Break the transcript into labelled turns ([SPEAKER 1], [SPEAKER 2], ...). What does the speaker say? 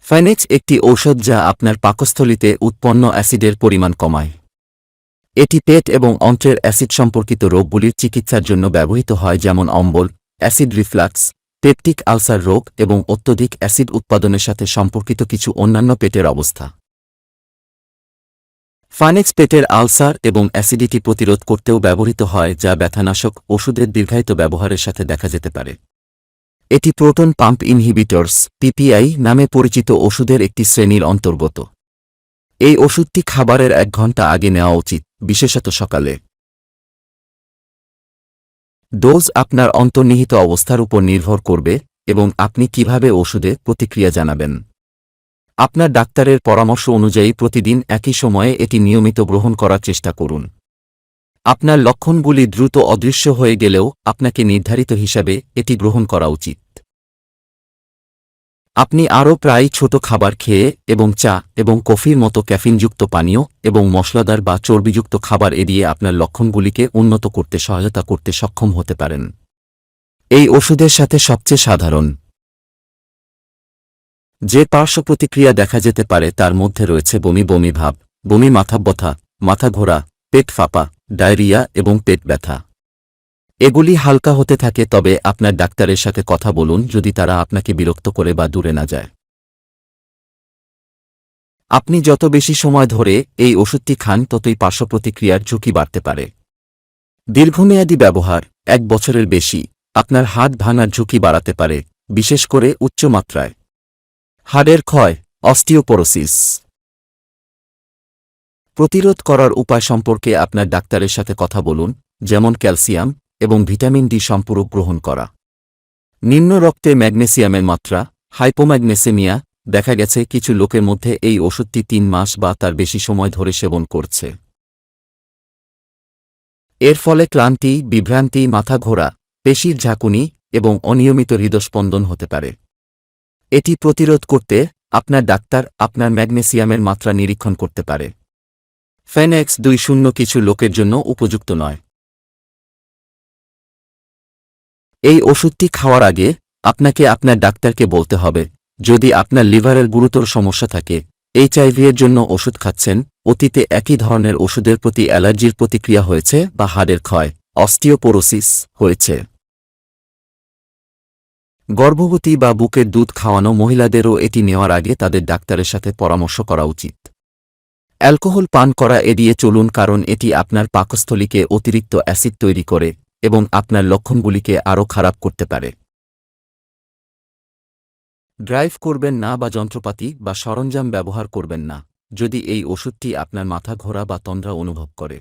[SPEAKER 1] ফাইনেক্স একটি ঔষধ যা আপনার পাকস্থলীতে উৎপন্ন অ্যাসিডের পরিমাণ কমায়। এটি পেট এবং অন্ত্রের অ্যাসিড সম্পর্কিত রোগগুলির চিকিৎসার জন্য ব্যবহৃত হয়, যেমন অম্বল, অ্যাসিড রিফ্লাক্স, পেপটিক আলসার রোগ এবং অত্যধিক অ্যাসিড উৎপাদনের সাথে সম্পর্কিত কিছু অন্যান্য পেটের অবস্থা। ফাইনেক্স পেটের আলসার এবং অ্যাসিডিটি প্রতিরোধ করতেও ব্যবহৃত হয়, যা ব্যথানাশক ওষুধের দীর্ঘায়িত ব্যবহারের সাথে দেখা যেতে পারে। এটি প্রোটন পাম্প ইনহিবিটরস পিপিআই নামে পরিচিত ওষুধের একটি শ্রেণীর অন্তর্গত। এই ওষুধটি খাবারের 1 ঘণ্টা আগে নেওয়া উচিত, বিশেষত সকালে। ডোজ আপনার অন্তর্নিহিত অবস্থার উপর নির্ভর করবে এবং আপনি কিভাবে ওষুধে প্রতিক্রিয়া জানাবেন। আপনার ডাক্তারের পরামর্শ অনুযায়ী প্রতিদিন একই সময়ে এটি নিয়মিত গ্রহণ করার চেষ্টা করুন। আপনার লক্ষণগুলি দ্রুত অদৃশ্য হয়ে গেলেও আপনাকে নির্ধারিত হিসাবে এটি গ্রহণ করা উচিত। আপনি আরও প্রায় ছোট খাবার খেয়ে এবং চা এবং কফির মতো ক্যাফিনযুক্ত পানীয় এবং মশলাদার বা চর্বিযুক্ত খাবার এড়িয়ে আপনার লক্ষণগুলিকে উন্নত করতে সহায়তা করতে সক্ষম হতে পারেন। এই ওষুধের সাথে সবচেয়ে সাধারণ যে পার্শ্ব প্রতিক্রিয়া দেখা যেতে পারে তার মধ্যে রয়েছে বমি বমি ভাব, বমি, মাথা ব্যথা, মাথা ঘোরা, পেট ফাঁপা, ডায়রিয়া এবং পেট ব্যথা। এগুলি হালকা হতে থাকে, তবে আপনার ডাক্তারের সাথে কথা বলুন যদি তারা আপনাকে বিরক্ত করে বা দূরে না যায়। আপনি যত বেশি সময় ধরে এই ওষুধটি খান ততই পার্শ্ব প্রতিক্রিয়ার ঝুঁকি বাড়তে পারে। দীর্ঘমেয়াদী ব্যবহার 1 বছরের বেশি আপনার হাড় ভাঙার ঝুঁকি বাড়াতে পারে, বিশেষ করে উচ্চ মাত্রায়। হাড়ের ক্ষয়, অস্টিওপোরোসিস প্রতিরোধ করার উপায় সম্পর্কে আপনার ডাক্তারের সাথে কথা বলুন, যেমন ক্যালসিয়াম এবং ভিটামিন ডি সম্পূরক গ্রহণ করা। নিম্ন রক্তে ম্যাগনেসিয়ামের মাত্রা, হাইপোম্যাগনেসেমিয়া দেখা গেছে কিছু লোকের মধ্যে এই ওষুধটি 3 মাস বা তার বেশি সময় ধরে সেবন করছে। এর ফলে ক্লান্তি, বিভ্রান্তি, মাথা ঘোরা, পেশির ঝাঁকুনি এবং অনিয়মিত হৃদস্পন্দন হতে পারে। এটি প্রতিরোধ করতে আপনার ডাক্তার আপনার ম্যাগনেসিয়ামের মাত্রা নিরীক্ষণ করতে পারে। ফিনিক্স 2.0 কিছু লোকের জন্য উপযুক্ত নয়। এই ওষুধটি খাওয়ার আগে আপনাকে আপনার ডাক্তারকে বলতে হবে যদি আপনার লিভারের গুরুতর সমস্যা থাকে, এইচআইভি এর জন্য ওষুধ খাচ্ছেন, অতীতে একই ধরনের ওষুধের প্রতি অ্যালার্জির প্রতিক্রিয়া হয়েছে বা হাড়ের ক্ষয়, অস্টিওপোরোসিস হয়েছে। গর্ভবতী বা বুকের দুধ খাওয়ানো মহিলাদেরও এটি নেওয়ার আগে তাদের ডাক্তারের সাথে পরামর্শ করা উচিত। অ্যালকোহল পান করা এড়িয়ে চলুন, কারণ এটি আপনার পাকস্থলীকে অতিরিক্ত অ্যাসিড তৈরি করে এবং আপনার লক্ষণগুলিকে আরও খারাপ করতে পারে। ড্রাইভ করবেন না বা যন্ত্রপাতি বা সরঞ্জাম ব্যবহার করবেন না যদি এই ওষুধটি আপনার মাথা ঘোরা বা তন্দ্রা অনুভব করে।